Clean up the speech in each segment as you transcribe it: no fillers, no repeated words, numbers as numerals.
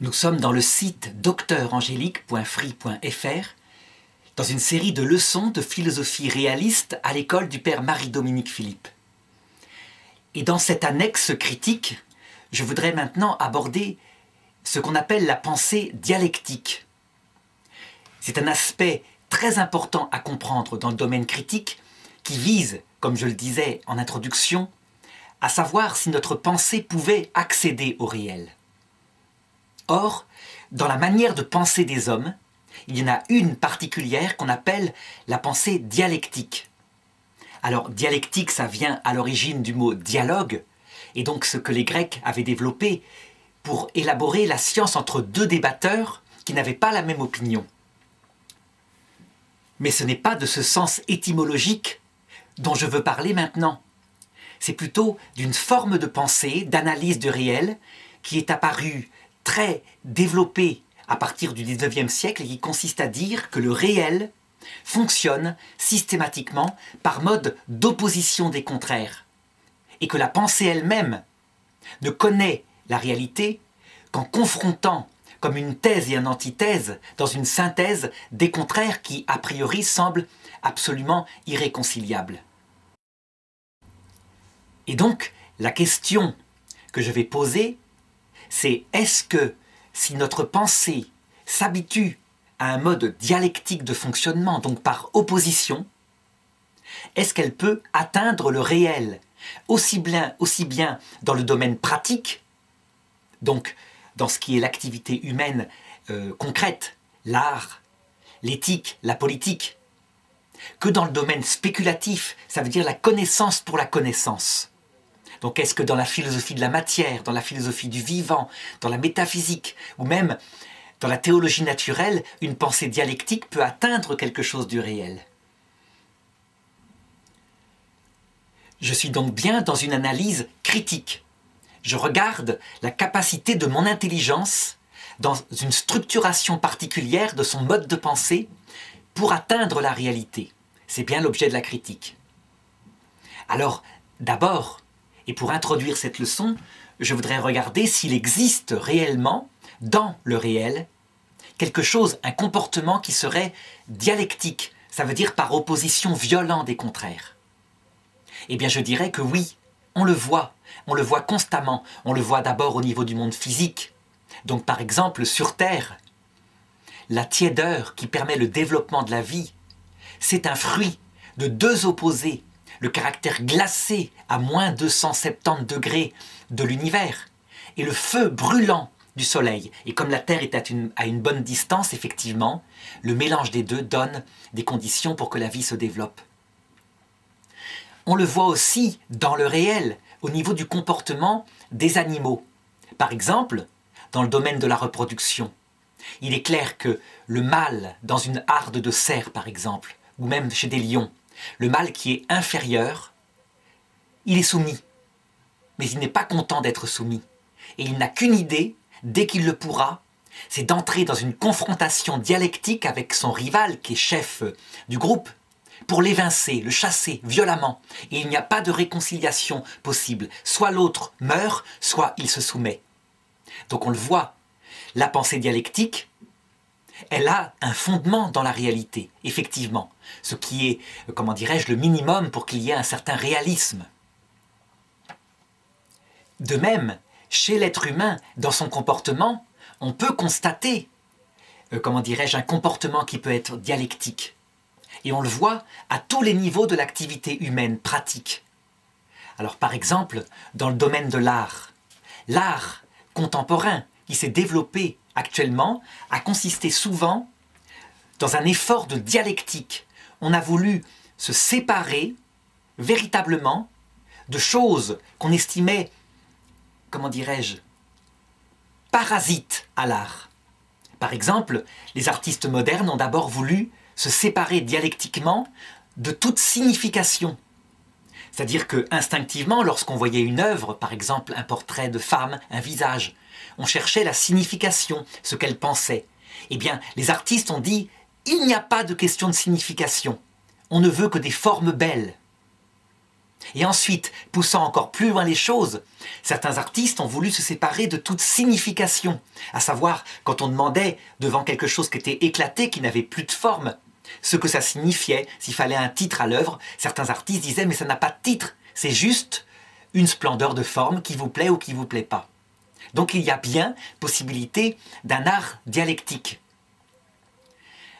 Nous sommes dans le site docteurangélique.free.fr dans une série de leçons de philosophie réaliste à l'école du père Marie-Dominique Philippe. Et dans cette annexe critique, je voudrais maintenant aborder ce qu'on appelle la pensée dialectique. C'est un aspect très important à comprendre dans le domaine critique qui vise, comme je le disais en introduction, à savoir si notre pensée pouvait accéder au réel. Or, dans la manière de penser des hommes, il y en a une particulière qu'on appelle la pensée dialectique. Alors, dialectique, ça vient à l'origine du mot dialogue, et donc ce que les Grecs avaient développé pour élaborer la science entre deux débatteurs qui n'avaient pas la même opinion. Mais ce n'est pas de ce sens étymologique dont je veux parler maintenant. C'est plutôt d'une forme de pensée, d'analyse du réel, qui est apparue très développée à partir du XIXe siècle et qui consiste à dire que le réel fonctionne systématiquement par mode d'opposition des contraires et que la pensée elle-même ne connaît la réalité qu'en confrontant comme une thèse et une antithèse dans une synthèse des contraires qui a priori semblent absolument irréconciliables. Et donc la question que je vais poser, c'est est-ce que si notre pensée s'habitue à un mode dialectique de fonctionnement, donc par opposition, est-ce qu'elle peut atteindre le réel aussi bien dans le domaine pratique, donc dans ce qui est l'activité humaine concrète, l'art, l'éthique, la politique, que dans le domaine spéculatif, ça veut dire la connaissance pour la connaissance. Donc est-ce que dans la philosophie de la matière, dans la philosophie du vivant, dans la métaphysique, ou même dans la théologie naturelle, une pensée dialectique peut atteindre quelque chose du réel? Je suis donc bien dans une analyse critique. Je regarde la capacité de mon intelligence dans une structuration particulière de son mode de pensée pour atteindre la réalité. C'est bien l'objet de la critique. Alors, d'abord, et pour introduire cette leçon, je voudrais regarder s'il existe réellement, dans le réel, quelque chose, un comportement qui serait dialectique, ça veut dire par opposition violente des contraires. Eh bien je dirais que oui, on le voit constamment, on le voit d'abord au niveau du monde physique. Donc par exemple sur Terre, la tiédeur qui permet le développement de la vie, c'est un fruit de deux opposés. Le caractère glacé à moins 270 degrés de l'univers et le feu brûlant du soleil. Et comme la Terre est à une bonne distance, effectivement, le mélange des deux donne des conditions pour que la vie se développe. On le voit aussi dans le réel, au niveau du comportement des animaux. Par exemple, dans le domaine de la reproduction, il est clair que le mâle, dans une harde de cerfs par exemple, ou même chez des lions, le mâle qui est inférieur, il est soumis. Mais il n'est pas content d'être soumis. Et il n'a qu'une idée, dès qu'il le pourra, c'est d'entrer dans une confrontation dialectique avec son rival, qui est chef du groupe, pour l'évincer, le chasser violemment. Et il n'y a pas de réconciliation possible. Soit l'autre meurt, soit il se soumet. Donc on le voit, la pensée dialectique, elle a un fondement dans la réalité, effectivement. Ce qui est, comment dirais-je, le minimum pour qu'il y ait un certain réalisme. De même, chez l'être humain, dans son comportement, on peut constater, comment dirais-je, un comportement qui peut être dialectique. Et on le voit à tous les niveaux de l'activité humaine pratique. Alors par exemple, dans le domaine de l'art contemporain qui s'est développé actuellement a consisté souvent dans un effort de dialectique. On a voulu se séparer véritablement de choses qu'on estimait, comment dirais-je, parasites à l'art. Par exemple, les artistes modernes ont d'abord voulu se séparer dialectiquement de toute signification. C'est-à-dire que instinctivement, lorsqu'on voyait une œuvre, par exemple un portrait de femme, un visage, on cherchait la signification, ce qu'elle pensait. Eh bien, les artistes ont dit « il n'y a pas de question de signification, on ne veut que des formes belles ». Et ensuite, poussant encore plus loin les choses, certains artistes ont voulu se séparer de toute signification, à savoir quand on demandait, devant quelque chose qui était éclaté, qui n'avait plus de forme, ce que ça signifiait, s'il fallait un titre à l'œuvre, certains artistes disaient « mais ça n'a pas de titre, c'est juste une splendeur de forme qui vous plaît ou qui vous plaît pas ». Donc il y a bien possibilité d'un art dialectique.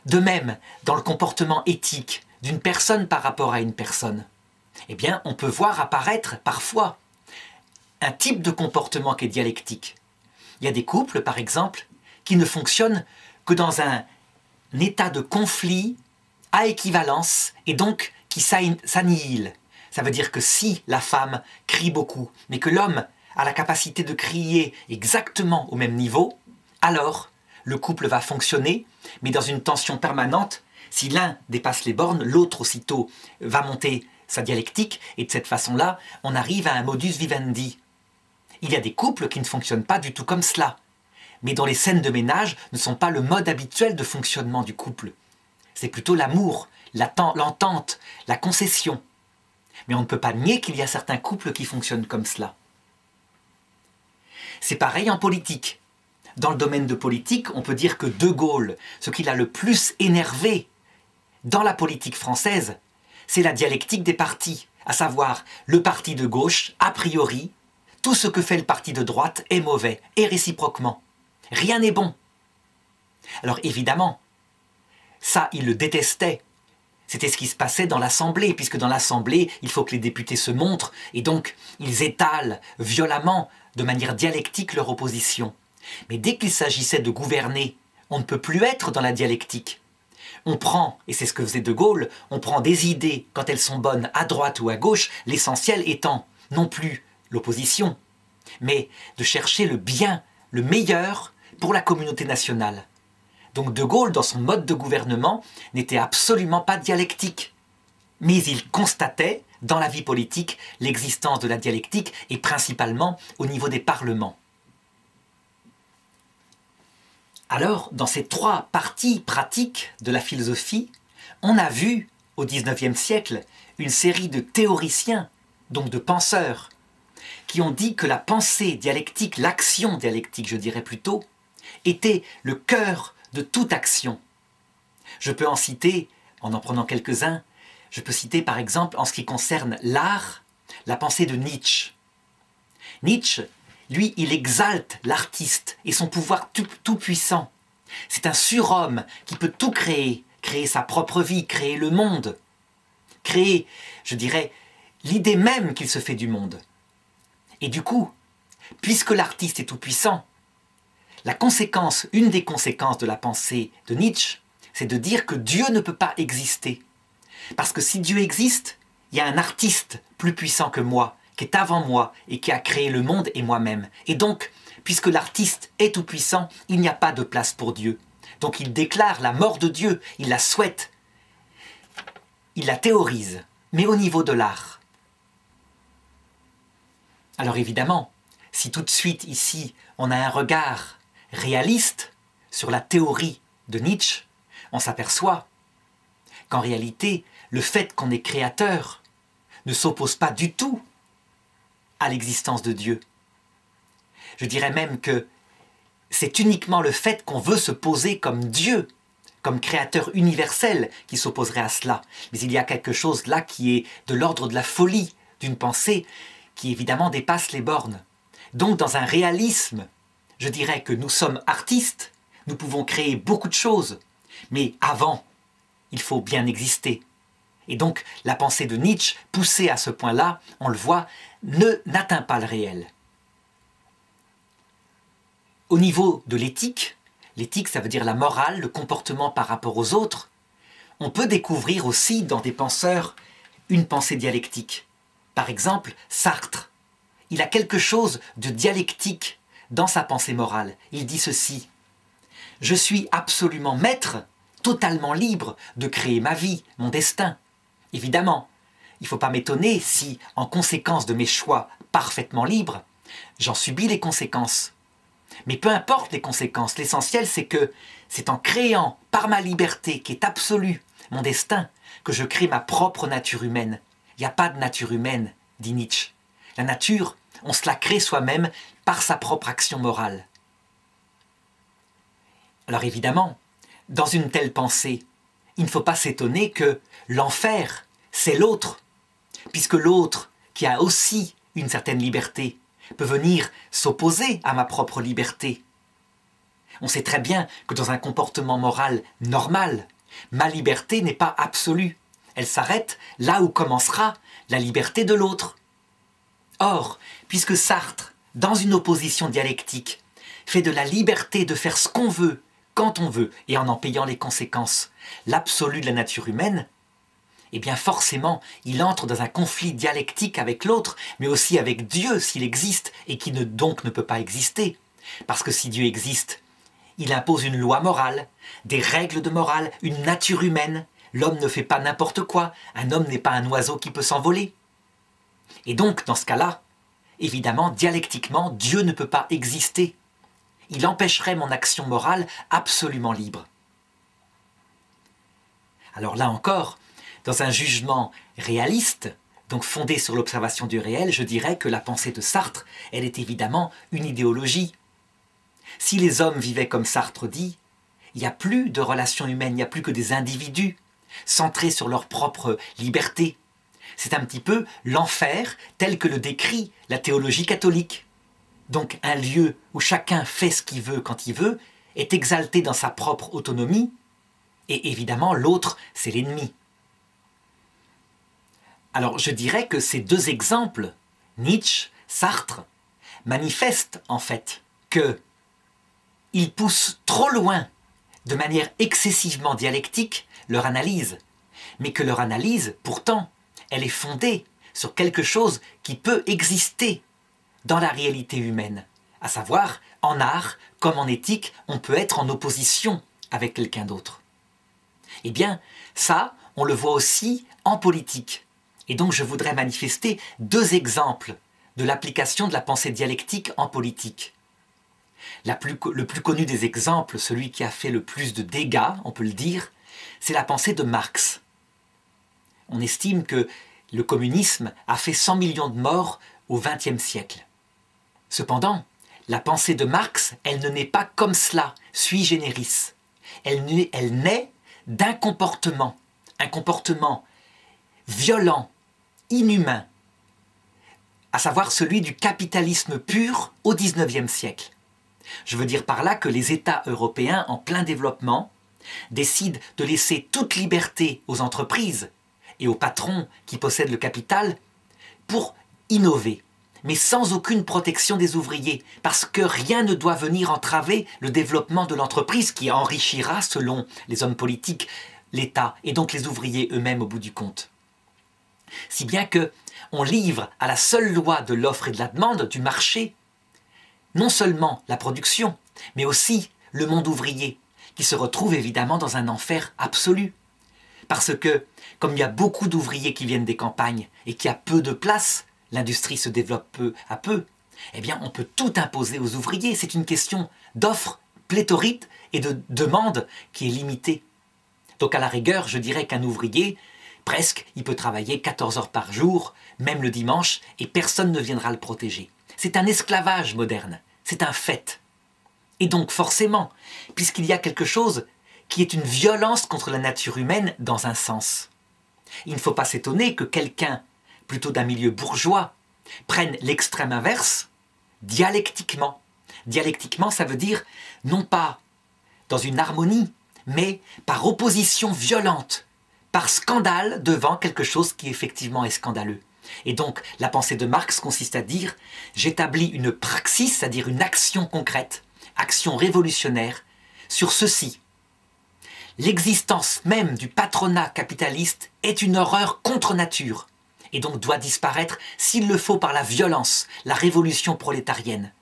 De même, dans le comportement éthique d'une personne par rapport à une personne, eh bien, on peut voir apparaître parfois un type de comportement qui est dialectique. Il y a des couples, par exemple, qui ne fonctionnent que dans un état de conflit à équivalence et donc qui s'annihile. Ça veut dire que si la femme crie beaucoup, mais que l'homme a la capacité de crier exactement au même niveau, alors le couple va fonctionner, mais dans une tension permanente. Si l'un dépasse les bornes, l'autre aussitôt va monter sa dialectique, et de cette façon-là, on arrive à un modus vivendi. Il y a des couples qui ne fonctionnent pas du tout comme cela, mais dont les scènes de ménage ne sont pas le mode habituel de fonctionnement du couple. C'est plutôt l'amour, l'entente, la concession. Mais on ne peut pas nier qu'il y a certains couples qui fonctionnent comme cela. C'est pareil en politique. Dans le domaine de politique, on peut dire que De Gaulle, ce qu'il a le plus énervé dans la politique française, c'est la dialectique des partis, à savoir le parti de gauche, a priori, tout ce que fait le parti de droite est mauvais, et réciproquement. Rien n'est bon. Alors évidemment, ça, il le détestait. C'était ce qui se passait dans l'Assemblée, puisque dans l'Assemblée, il faut que les députés se montrent, et donc ils étalent violemment, de manière dialectique, leur opposition. Mais dès qu'il s'agissait de gouverner, on ne peut plus être dans la dialectique. On prend, et c'est ce que faisait De Gaulle, on prend des idées, quand elles sont bonnes, à droite ou à gauche, l'essentiel étant non plus l'opposition, mais de chercher le bien, le meilleur pour la communauté nationale. Donc De Gaulle, dans son mode de gouvernement, n'était absolument pas dialectique. Mais il constatait, dans la vie politique, l'existence de la dialectique, et principalement au niveau des parlements. Alors, dans ces trois parties pratiques de la philosophie, on a vu, au XIXe siècle, une série de théoriciens, donc de penseurs, qui ont dit que la pensée dialectique, l'action dialectique, je dirais plutôt, était le cœur de toute action. Je peux en citer, en prenant quelques-uns, je peux citer par exemple, en ce qui concerne l'art, la pensée de Nietzsche. Nietzsche, lui, il exalte l'artiste et son pouvoir tout-puissant. C'est un surhomme qui peut tout créer, créer sa propre vie, créer le monde, créer, je dirais, l'idée même qu'il se fait du monde. Et du coup, puisque l'artiste est tout-puissant, la conséquence, une des conséquences de la pensée de Nietzsche, c'est de dire que Dieu ne peut pas exister. Parce que si Dieu existe, il y a un artiste plus puissant que moi, qui est avant moi et qui a créé le monde et moi-même. Et donc, puisque l'artiste est tout-puissant, il n'y a pas de place pour Dieu. Donc il déclare la mort de Dieu, il la souhaite, il la théorise, mais au niveau de l'art. Alors évidemment, si tout de suite ici on a un regard réaliste sur la théorie de Nietzsche, on s'aperçoit qu'en réalité, le fait qu'on est créateur ne s'oppose pas du tout à l'existence de Dieu. Je dirais même que c'est uniquement le fait qu'on veut se poser comme Dieu, comme créateur universel, qui s'opposerait à cela. Mais il y a quelque chose là qui est de l'ordre de la folie, d'une pensée qui évidemment dépasse les bornes. Donc dans un réalisme, je dirais que nous sommes artistes, nous pouvons créer beaucoup de choses, mais avant, il faut bien exister. Et donc la pensée de Nietzsche, poussée à ce point-là, on le voit, n'atteint pas le réel. Au niveau de l'éthique, l'éthique ça veut dire la morale, le comportement par rapport aux autres, on peut découvrir aussi dans des penseurs une pensée dialectique. Par exemple, Sartre, il a quelque chose de dialectique dans sa pensée morale. Il dit ceci: « Je suis absolument maître, totalement libre de créer ma vie, mon destin. Évidemment, il ne faut pas m'étonner si, en conséquence de mes choix parfaitement libres, j'en subis les conséquences. Mais peu importe les conséquences, l'essentiel c'est que c'est en créant par ma liberté qui est absolue mon destin que je crée ma propre nature humaine. Il n'y a pas de nature humaine, dit Nietzsche. La nature, on se la crée soi-même par sa propre action morale. Alors évidemment, dans une telle pensée, il ne faut pas s'étonner que l'enfer, c'est l'autre, puisque l'autre, qui a aussi une certaine liberté, peut venir s'opposer à ma propre liberté. On sait très bien que dans un comportement moral normal, ma liberté n'est pas absolue. Elle s'arrête là où commencera la liberté de l'autre. Or, puisque Sartre, dans une opposition dialectique, fait de la liberté de faire ce qu'on veut, quand on veut, et en payant les conséquences, l'absolu de la nature humaine, eh bien forcément, il entre dans un conflit dialectique avec l'autre, mais aussi avec Dieu s'il existe, et qui donc ne peut pas exister. Parce que si Dieu existe, il impose une loi morale, des règles de morale, une nature humaine. L'homme ne fait pas n'importe quoi, un homme n'est pas un oiseau qui peut s'envoler. Et donc, dans ce cas-là, évidemment, dialectiquement, Dieu ne peut pas exister. Il empêcherait mon action morale absolument libre. Alors là encore, dans un jugement réaliste, donc fondé sur l'observation du réel, je dirais que la pensée de Sartre, elle est évidemment une idéologie. Si les hommes vivaient comme Sartre dit, il n'y a plus de relations humaines, il n'y a plus que des individus centrés sur leur propre liberté. C'est un petit peu l'enfer tel que le décrit la théologie catholique. Donc un lieu où chacun fait ce qu'il veut quand il veut, est exalté dans sa propre autonomie, et évidemment l'autre, c'est l'ennemi. Alors je dirais que ces deux exemples, Nietzsche, Sartre, manifestent en fait qu'ils poussent trop loin, de manière excessivement dialectique, leur analyse, mais que leur analyse, pourtant, elle est fondée sur quelque chose qui peut exister dans la réalité humaine, à savoir, en art comme en éthique, on peut être en opposition avec quelqu'un d'autre. Eh bien, ça, on le voit aussi en politique. Et donc je voudrais manifester deux exemples de l'application de la pensée dialectique en politique. Le plus connu des exemples, celui qui a fait le plus de dégâts, on peut le dire, c'est la pensée de Marx. On estime que le communisme a fait 100 millions de morts au XXe siècle. Cependant, la pensée de Marx, elle ne naît pas comme cela, sui generis. Elle naît d'un comportement, un comportement violent, inhumain, à savoir celui du capitalisme pur au XIXe siècle. Je veux dire par là que les États européens en plein développement décident de laisser toute liberté aux entreprises et aux patrons qui possèdent le capital pour innover, mais sans aucune protection des ouvriers, parce que rien ne doit venir entraver le développement de l'entreprise qui enrichira, selon les hommes politiques, l'État et donc les ouvriers eux-mêmes au bout du compte. Si bien que on livre à la seule loi de l'offre et de la demande du marché non seulement la production, mais aussi le monde ouvrier, qui se retrouve évidemment dans un enfer absolu. Parce que, comme il y a beaucoup d'ouvriers qui viennent des campagnes et qu'il y a peu de place, l'industrie se développe peu à peu, eh bien on peut tout imposer aux ouvriers. C'est une question d'offre pléthorique et de demande qui est limitée. Donc à la rigueur, je dirais qu'un ouvrier, presque, il peut travailler 14 heures par jour, même le dimanche, et personne ne viendra le protéger. C'est un esclavage moderne, c'est un fait. Et donc forcément, puisqu'il y a quelque chose qui est une violence contre la nature humaine dans un sens, il ne faut pas s'étonner que quelqu'un, plutôt d'un milieu bourgeois, prenne l'extrême inverse dialectiquement. Dialectiquement, ça veut dire non pas dans une harmonie, mais par opposition violente, par scandale devant quelque chose qui effectivement est scandaleux. Et donc, la pensée de Marx consiste à dire « j'établis une praxis, c'est-à-dire une action concrète, action révolutionnaire, sur ceci. L'existence même du patronat capitaliste est une horreur contre nature, et donc doit disparaître s'il le faut par la violence, la révolution prolétarienne.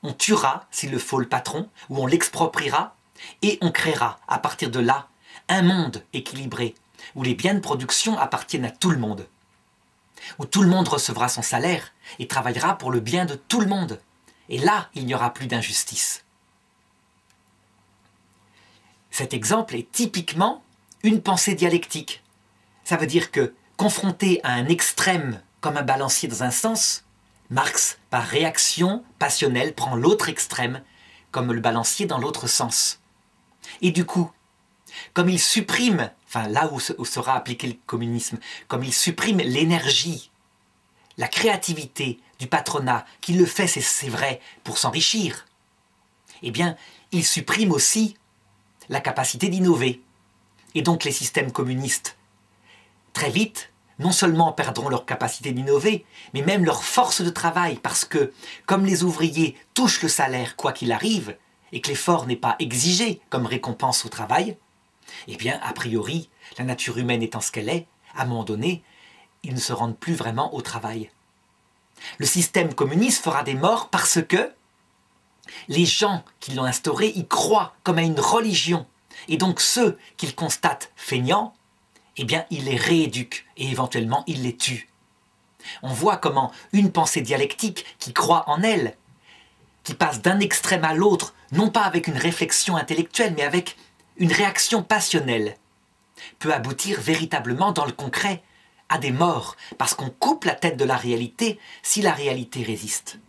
On tuera, s'il le faut, le patron, ou on l'expropriera, et on créera, à partir de là, un monde équilibré, où les biens de production appartiennent à tout le monde, où tout le monde recevra son salaire et travaillera pour le bien de tout le monde. Et là, il n'y aura plus d'injustice. » Cet exemple est typiquement une pensée dialectique. Ça veut dire que confronté à un extrême comme un balancier dans un sens, Marx, par réaction passionnelle, prend l'autre extrême comme le balancier dans l'autre sens. Et du coup, comme il supprime, enfin là où sera appliqué le communisme, comme il supprime l'énergie, la créativité du patronat, qui le fait, c'est vrai, pour s'enrichir, eh bien, il supprime aussi la capacité d'innover. Et donc les systèmes communistes, très vite, non seulement perdront leur capacité d'innover, mais même leur force de travail, parce que, comme les ouvriers touchent le salaire quoi qu'il arrive, et que l'effort n'est pas exigé comme récompense au travail, eh bien, a priori, la nature humaine étant ce qu'elle est, à un moment donné, ils ne se rendent plus vraiment au travail. Le système communiste fera des morts parce que les gens qui l'ont instauré y croient comme à une religion. Et donc ceux qu'ils constatent feignants, eh bien, ils les rééduquent et éventuellement ils les tuent. On voit comment une pensée dialectique qui croit en elle, qui passe d'un extrême à l'autre, non pas avec une réflexion intellectuelle, mais avec une réaction passionnelle, peut aboutir véritablement dans le concret à des morts, parce qu'on coupe la tête de la réalité si la réalité résiste.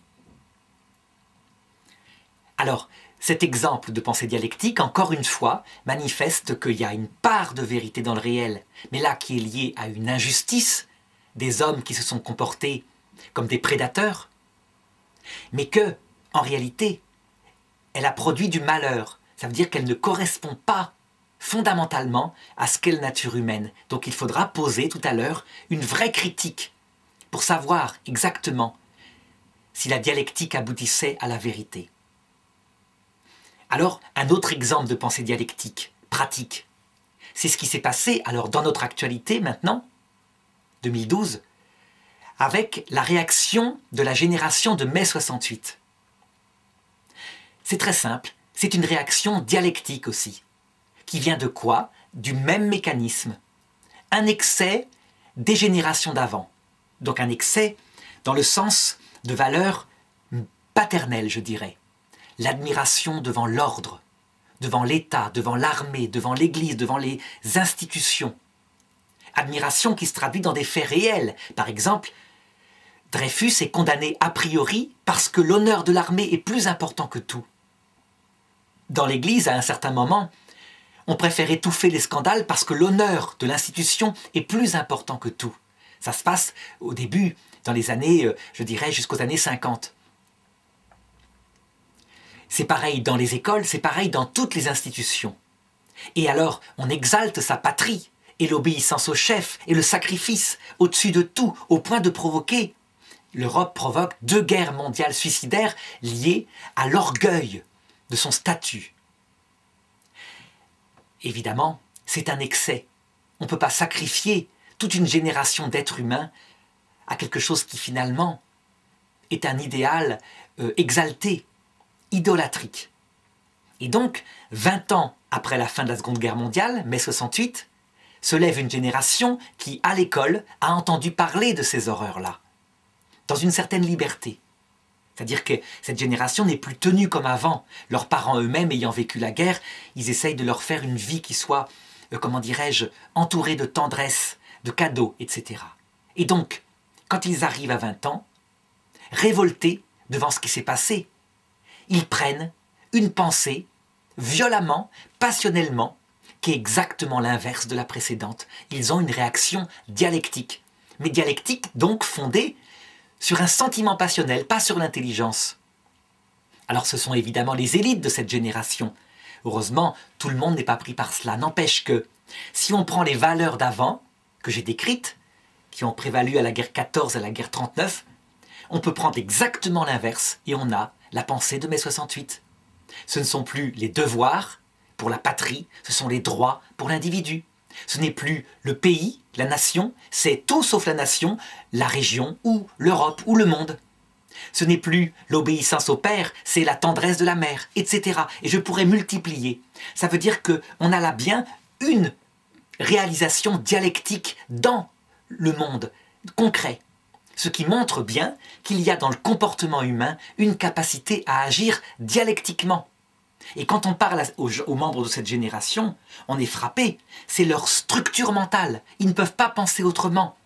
Alors, cet exemple de pensée dialectique, encore une fois, manifeste qu'il y a une part de vérité dans le réel, mais là qui est liée à une injustice, des hommes qui se sont comportés comme des prédateurs, mais que, en réalité, elle a produit du malheur. Ça veut dire qu'elle ne correspond pas fondamentalement à ce qu'est la nature humaine. Donc il faudra poser tout à l'heure une vraie critique pour savoir exactement si la dialectique aboutissait à la vérité. Alors, un autre exemple de pensée dialectique, pratique, c'est ce qui s'est passé alors dans notre actualité maintenant, 2012, avec la réaction de la génération de mai 68. C'est très simple, c'est une réaction dialectique aussi, qui vient de quoi? Du même mécanisme. Un excès des générations d'avant. Donc un excès dans le sens de valeur paternelle, je dirais. L'admiration devant l'ordre, devant l'État, devant l'armée, devant l'Église, devant les institutions. Admiration qui se traduit dans des faits réels. Par exemple, Dreyfus est condamné a priori parce que l'honneur de l'armée est plus important que tout. Dans l'Église, à un certain moment, on préfère étouffer les scandales parce que l'honneur de l'institution est plus important que tout. Ça se passe au début, dans les années, je dirais, jusqu'aux années 50. C'est pareil dans les écoles, c'est pareil dans toutes les institutions. Et alors, on exalte sa patrie, et l'obéissance au chef, et le sacrifice, au-dessus de tout, au point de provoquer. L'Europe provoque 2 guerres mondiales suicidaires liées à l'orgueil de son statut. Évidemment, c'est un excès. On ne peut pas sacrifier toute une génération d'êtres humains à quelque chose qui finalement est un idéal exalté, idolâtrique. Et donc, 20 ans après la fin de la Seconde Guerre mondiale, mai 68, se lève une génération qui, à l'école, a entendu parler de ces horreurs-là, dans une certaine liberté. C'est-à-dire que cette génération n'est plus tenue comme avant. Leurs parents eux-mêmes, ayant vécu la guerre, ils essayent de leur faire une vie qui soit, comment dirais-je, entourée de tendresse, de cadeaux, etc. Et donc, quand ils arrivent à 20 ans, révoltés devant ce qui s'est passé, ils prennent une pensée, violemment, passionnellement, qui est exactement l'inverse de la précédente. Ils ont une réaction dialectique. Mais dialectique, donc, fondée sur un sentiment passionnel, pas sur l'intelligence. Alors ce sont évidemment les élites de cette génération. Heureusement, tout le monde n'est pas pris par cela. N'empêche que, si on prend les valeurs d'avant, que j'ai décrites, qui ont prévalu à la guerre 14 et à la guerre 39, on peut prendre exactement l'inverse et on a la pensée de mai 68. Ce ne sont plus les devoirs pour la patrie, ce sont les droits pour l'individu. Ce n'est plus le pays, la nation, c'est tout sauf la nation, la région ou l'Europe ou le monde. Ce n'est plus l'obéissance au père, c'est la tendresse de la mère, etc. Et je pourrais multiplier. Ça veut dire qu'on a là bien une réalisation dialectique dans le monde concret. Ce qui montre bien qu'il y a dans le comportement humain une capacité à agir dialectiquement. Et quand on parle aux membres de cette génération, on est frappé. C'est leur structure mentale. Ils ne peuvent pas penser autrement.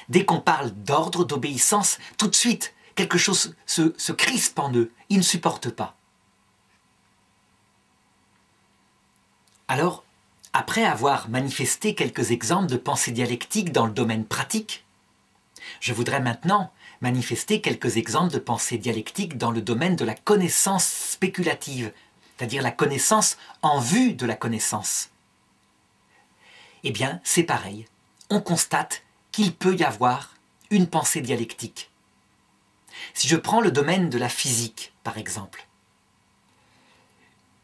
Dès qu'on parle d'ordre, d'obéissance, tout de suite, quelque chose se crispe en eux. Ils ne supportent pas. Alors, après avoir manifesté quelques exemples de pensée dialectique dans le domaine pratique, je voudrais maintenant manifester quelques exemples de pensée dialectique dans le domaine de la connaissance spéculative, c'est-à-dire la connaissance en vue de la connaissance. Eh bien, c'est pareil. On constate qu'il peut y avoir une pensée dialectique. Si je prends le domaine de la physique, par exemple,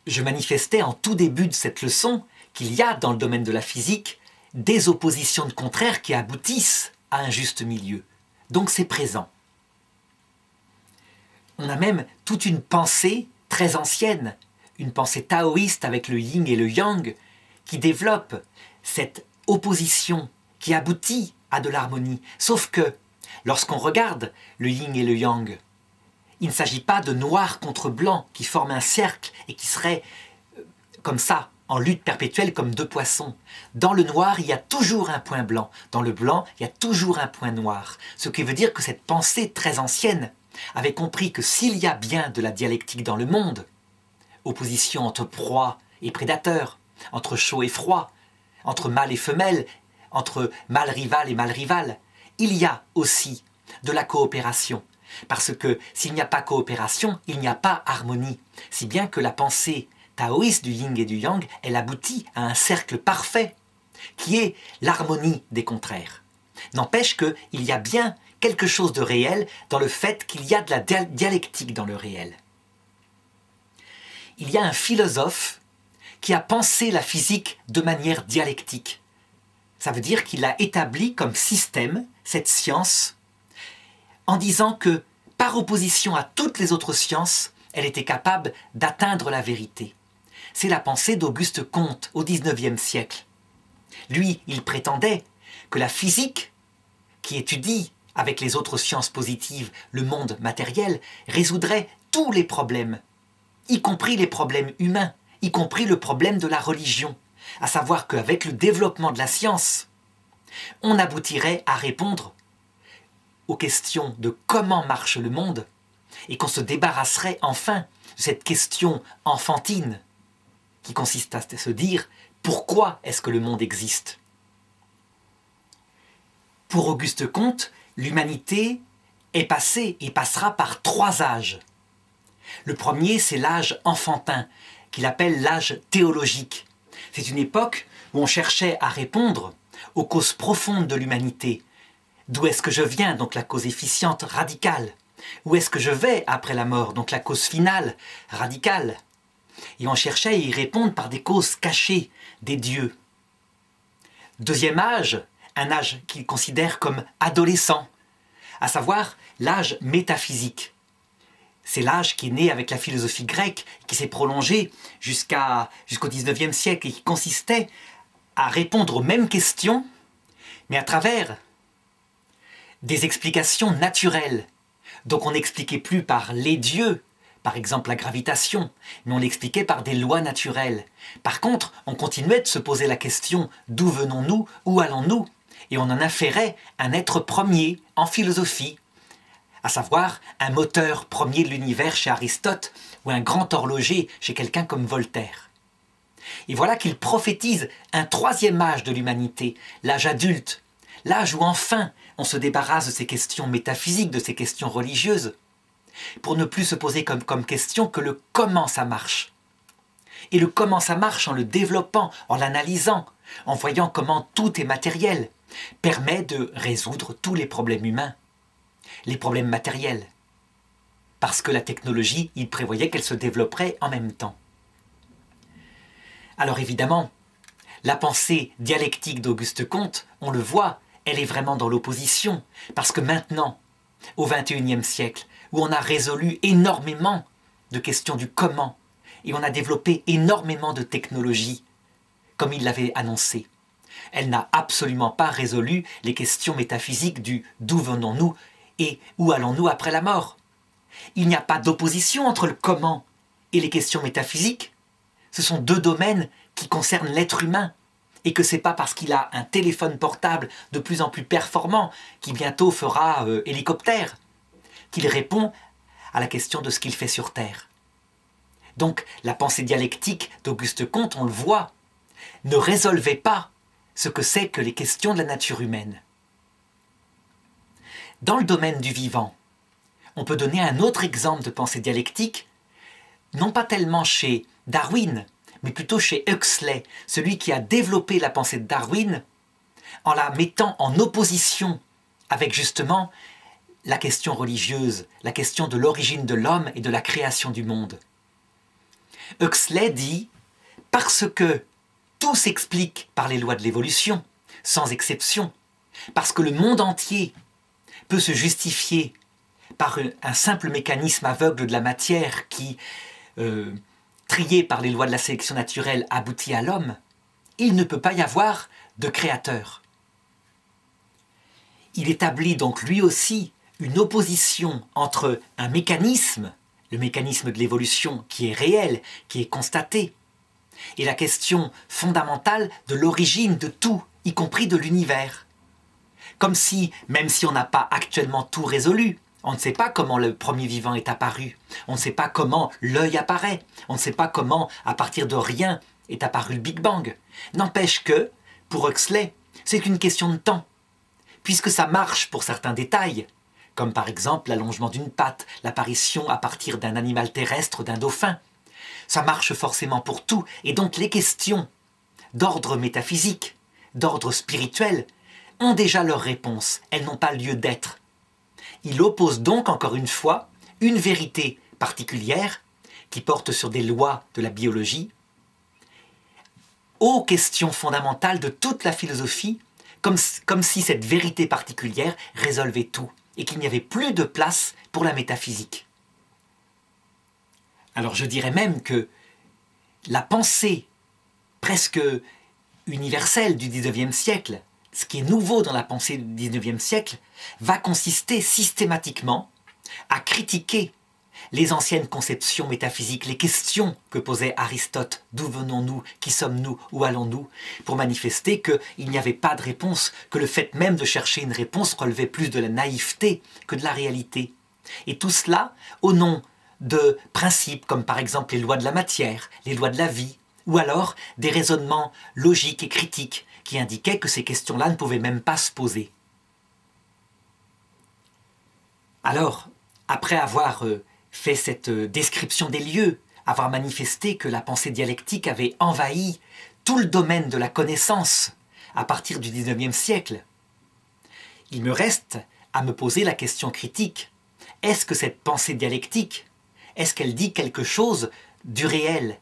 je manifestais en tout début de cette leçon qu'il y a dans le domaine de la physique des oppositions de contraires qui aboutissent à un juste milieu. Donc c'est présent. On a même toute une pensée très ancienne, une pensée taoïste avec le yin et le yang, qui développe cette opposition qui aboutit à de l'harmonie. Sauf que, lorsqu'on regarde le yin et le yang, il ne s'agit pas de noir contre blanc qui forment un cercle et qui seraient comme ça, en lutte perpétuelle comme deux poissons. Dans le noir, il y a toujours un point blanc. Dans le blanc, il y a toujours un point noir. Ce qui veut dire que cette pensée très ancienne avait compris que s'il y a bien de la dialectique dans le monde, opposition entre proie et prédateur, entre chaud et froid, entre mâle et femelle, entre mâle rival et mâle rival, il y a aussi de la coopération. Parce que s'il n'y a pas coopération, il n'y a pas harmonie. Si bien que la pensée taoïste du yin et du yang, elle aboutit à un cercle parfait, qui est l'harmonie des contraires. N'empêche qu'il y a bien quelque chose de réel dans le fait qu'il y a de la dialectique dans le réel. Il y a un philosophe qui a pensé la physique de manière dialectique. Ça veut dire qu'il a établi comme système cette science en disant que, par opposition à toutes les autres sciences, elle était capable d'atteindre la vérité. C'est la pensée d'Auguste Comte au XIXe siècle. Lui, il prétendait que la physique, qui étudie avec les autres sciences positives le monde matériel, résoudrait tous les problèmes, y compris les problèmes humains, y compris le problème de la religion. À savoir qu'avec le développement de la science, on aboutirait à répondre aux questions de comment marche le monde et qu'on se débarrasserait enfin de cette question enfantine qui consiste à se dire pourquoi est-ce que le monde existe. Pour Auguste Comte, l'humanité est passée et passera par 3 âges. Le premier, c'est l'âge enfantin, qu'il appelle l'âge théologique. C'est une époque où on cherchait à répondre aux causes profondes de l'humanité. D'où est-ce que je viens, donc la cause efficiente radicale? Où est-ce que je vais après la mort, donc la cause finale radicale? Et on cherchait à y répondre par des causes cachées, des dieux. Deuxième âge, un âge qu'il considère comme adolescent, à savoir l'âge métaphysique. C'est l'âge qui est né avec la philosophie grecque, qui s'est prolongé jusqu'au XIXe siècle et qui consistait à répondre aux mêmes questions, mais à travers des explications naturelles. Donc on n'expliquait plus par les dieux, par exemple la gravitation, mais on l'expliquait par des lois naturelles. Par contre, on continuait de se poser la question d'où venons-nous, où allons-nous, et on en inférait un être premier en philosophie, à savoir un moteur premier de l'univers chez Aristote ou un grand horloger chez quelqu'un comme Voltaire. Et voilà qu'il prophétise un 3e âge de l'humanité, l'âge adulte, l'âge où enfin on se débarrasse de ces questions métaphysiques, de ces questions religieuses, pour ne plus se poser comme question que le comment ça marche. Et le comment ça marche en le développant, en l'analysant, en voyant comment tout est matériel, permet de résoudre tous les problèmes humains, les problèmes matériels. Parce que la technologie, il prévoyait qu'elle se développerait en même temps. Alors évidemment, la pensée dialectique d'Auguste Comte, on le voit, elle est vraiment dans l'opposition. Parce que maintenant, au XXIe siècle, où on a résolu énormément de questions du comment, et on a développé énormément de technologies, comme il l'avait annoncé, elle n'a absolument pas résolu les questions métaphysiques du d'où venons-nous et où allons-nous après la mort. Il n'y a pas d'opposition entre le comment et les questions métaphysiques. Ce sont 2 domaines qui concernent l'être humain et que c'est pas parce qu'il a un téléphone portable de plus en plus performant, qui bientôt fera hélicoptère, qu'il répond à la question de ce qu'il fait sur Terre. Donc la pensée dialectique d'Auguste Comte, on le voit, ne résolvait pas ce que c'est que les questions de la nature humaine. Dans le domaine du vivant, on peut donner un autre exemple de pensée dialectique, non pas tellement chez Darwin, mais plutôt chez Huxley, celui qui a développé la pensée de Darwin en la mettant en opposition avec justement la question religieuse, la question de l'origine de l'homme et de la création du monde. Huxley dit « Parce que tout s'explique par les lois de l'évolution, sans exception, parce que le monde entier peut se justifier par un simple mécanisme aveugle de la matière qui, trié par les lois de la sélection naturelle, aboutit à l'homme, il ne peut pas y avoir de créateur. » Il établit donc lui aussi une opposition entre un mécanisme, le mécanisme de l'évolution qui est réel, qui est constaté, et la question fondamentale de l'origine de tout, y compris de l'univers. Comme si, même si on n'a pas actuellement tout résolu, on ne sait pas comment le premier vivant est apparu, on ne sait pas comment l'œil apparaît, on ne sait pas comment, à partir de rien, est apparu le Big Bang. N'empêche que, pour Huxley, c'est une question de temps, puisque ça marche pour certains détails, comme par exemple l'allongement d'une patte, l'apparition à partir d'un animal terrestre, d'un dauphin. Ça marche forcément pour tout, et donc les questions d'ordre métaphysique, d'ordre spirituel, ont déjà leur réponse, elles n'ont pas lieu d'être. Il oppose donc, encore une fois, une vérité particulière, qui porte sur des lois de la biologie, aux questions fondamentales de toute la philosophie, comme si cette vérité particulière résolvait tout, et qu'il n'y avait plus de place pour la métaphysique. Alors je dirais même que la pensée presque universelle du XIXe siècle, ce qui est nouveau dans la pensée du XIXe siècle, va consister systématiquement à critiquer les anciennes conceptions métaphysiques, les questions que posait Aristote, d'où venons-nous, qui sommes-nous, où allons-nous, pour manifester qu'il n'y avait pas de réponse, que le fait même de chercher une réponse relevait plus de la naïveté que de la réalité. Et tout cela au nom de principes comme par exemple les lois de la matière, les lois de la vie, ou alors des raisonnements logiques et critiques qui indiquaient que ces questions-là ne pouvaient même pas se poser. Alors, après avoir fait cette description des lieux, avoir manifesté que la pensée dialectique avait envahi tout le domaine de la connaissance à partir du XIXe siècle, il me reste à me poser la question critique. Est-ce que cette pensée dialectique, est-ce qu'elle dit quelque chose du réel?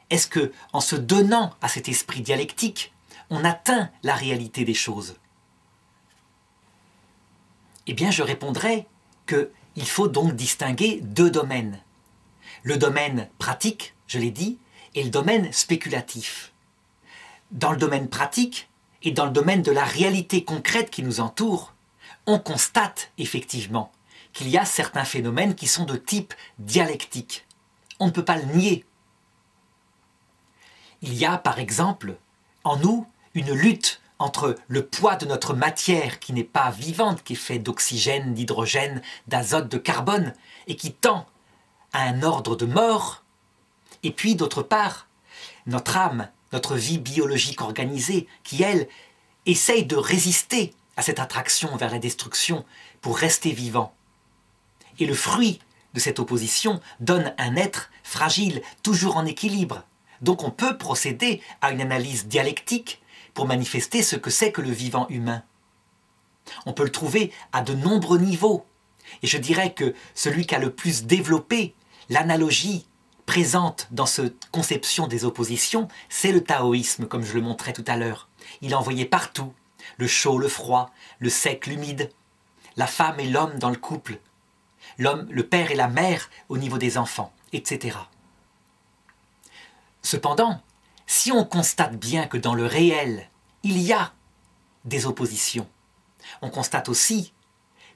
Est-ce que, en se donnant à cet esprit dialectique, on atteint la réalité des choses? Eh bien, je répondrai qu'il faut donc distinguer deux domaines. Le domaine pratique, je l'ai dit, et le domaine spéculatif. Dans le domaine pratique et dans le domaine de la réalité concrète qui nous entoure, on constate effectivement qu'il y a certains phénomènes qui sont de type dialectique. On ne peut pas le nier. Il y a par exemple en nous une lutte entre le poids de notre matière qui n'est pas vivante, qui est faite d'oxygène, d'hydrogène, d'azote, de carbone, et qui tend à un ordre de mort, et puis d'autre part, notre âme, notre vie biologique organisée, qui elle, essaye de résister à cette attraction vers la destruction pour rester vivant. Et le fruit de cette opposition donne un être fragile, toujours en équilibre. Donc on peut procéder à une analyse dialectique pour manifester ce que c'est que le vivant humain. On peut le trouver à de nombreux niveaux. Et je dirais que celui qui a le plus développé l'analogie présente dans cette conception des oppositions, c'est le taoïsme, comme je le montrais tout à l'heure. Il en voyait partout, le chaud, le froid, le sec, l'humide, la femme et l'homme dans le couple, l'homme, le père et la mère au niveau des enfants, etc. Cependant, si on constate bien que dans le réel, il y a des oppositions, on constate aussi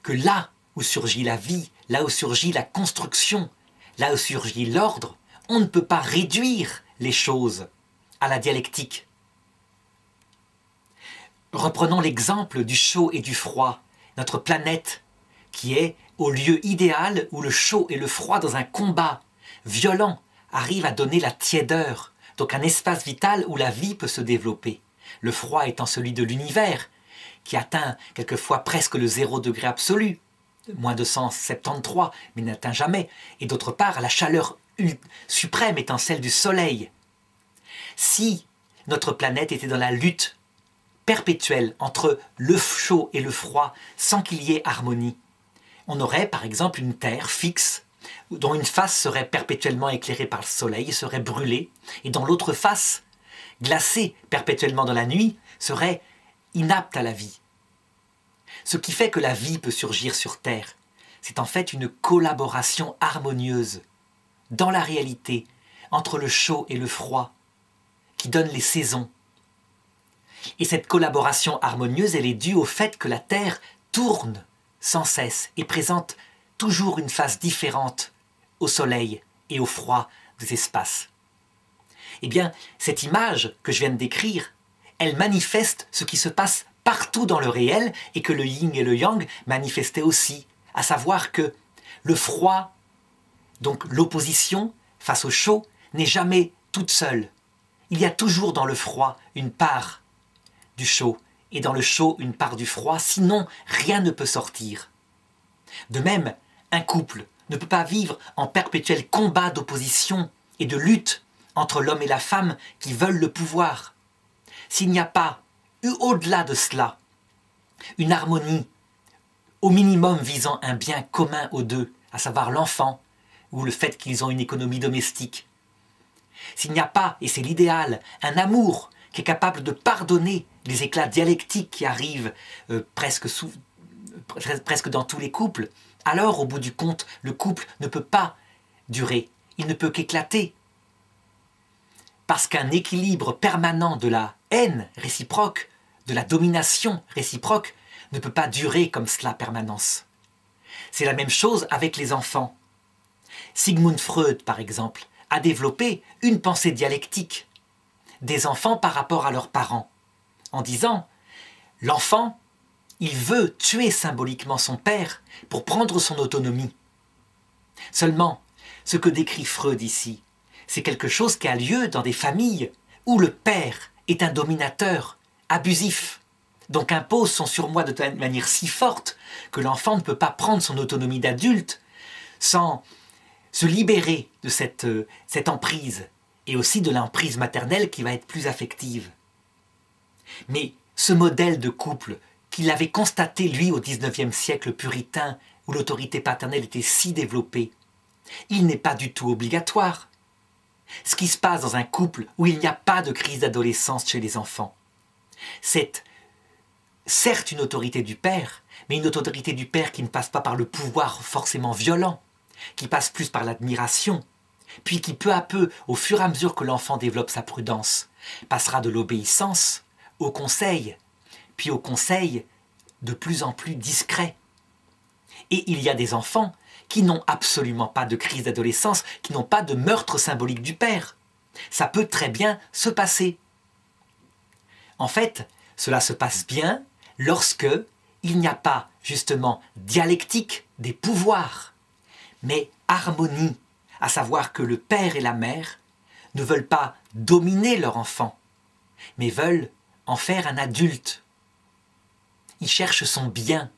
que là où surgit la vie, là où surgit la construction, là où surgit l'ordre, on ne peut pas réduire les choses à la dialectique. Reprenons l'exemple du chaud et du froid, notre planète qui est au lieu idéal où le chaud et le froid dans un combat violent arrivent à donner la tiédeur, donc un espace vital où la vie peut se développer. Le froid étant celui de l'univers, qui atteint quelquefois presque le 0 degré absolu, moins 273, mais n'atteint jamais, et d'autre part la chaleur suprême étant celle du soleil. Si notre planète était dans la lutte perpétuelle entre le chaud et le froid sans qu'il y ait harmonie, on aurait par exemple une terre fixe dont une face serait perpétuellement éclairée par le soleil, serait brûlée, et dont l'autre face, glacée perpétuellement dans la nuit, serait inapte à la vie. Ce qui fait que la vie peut surgir sur Terre, c'est en fait une collaboration harmonieuse dans la réalité entre le chaud et le froid qui donne les saisons. Et cette collaboration harmonieuse, elle est due au fait que la Terre tourne sans cesse et présente toujours une face différente au soleil et au froid des espaces. Eh bien, cette image que je viens de décrire, elle manifeste ce qui se passe partout dans le réel et que le yin et le yang manifestaient aussi, à savoir que le froid, donc l'opposition face au chaud, n'est jamais toute seule. Il y a toujours dans le froid une part du chaud et dans le chaud une part du froid, sinon rien ne peut sortir. De même, un couple ne peut pas vivre en perpétuel combat d'opposition et de lutte entre l'homme et la femme qui veulent le pouvoir. S'il n'y a pas, au-delà de cela, une harmonie, au minimum visant un bien commun aux deux, à savoir l'enfant, ou le fait qu'ils ont une économie domestique. S'il n'y a pas, et c'est l'idéal, un amour qui est capable de pardonner les éclats dialectiques qui arrivent presque dans tous les couples, alors au bout du compte, le couple ne peut pas durer, il ne peut qu'éclater. Parce qu'un équilibre permanent de la haine réciproque, de la domination réciproque, ne peut pas durer comme cela permanence. C'est la même chose avec les enfants. Sigmund Freud, par exemple, a développé une pensée dialectique des enfants par rapport à leurs parents, en disant « l'enfant, il veut tuer symboliquement son père pour prendre son autonomie. » Seulement, ce que décrit Freud ici, c'est quelque chose qui a lieu dans des familles où le père est un dominateur abusif, donc impose son surmoi de manière si forte que l'enfant ne peut pas prendre son autonomie d'adulte sans se libérer de cette emprise, et aussi de l'emprise maternelle qui va être plus affective. Mais ce modèle de couple qu'il avait constaté, lui, au XIXe siècle puritain, où l'autorité paternelle était si développée, il n'est pas du tout obligatoire. Ce qui se passe dans un couple où il n'y a pas de crise d'adolescence chez les enfants, c'est certes une autorité du père, mais une autorité du père qui ne passe pas par le pouvoir forcément violent, qui passe plus par l'admiration, puis qui peu à peu, au fur et à mesure que l'enfant développe sa prudence, passera de l'obéissance au conseil, puis au conseil de plus en plus discret. Et il y a des enfants qui n'ont absolument pas de crise d'adolescence, qui n'ont pas de meurtre symbolique du père. Ça peut très bien se passer. En fait, cela se passe bien lorsque il n'y a pas justement dialectique des pouvoirs, mais harmonie, à savoir que le père et la mère ne veulent pas dominer leur enfant, mais veulent en faire un adulte. Ils cherchent son bien,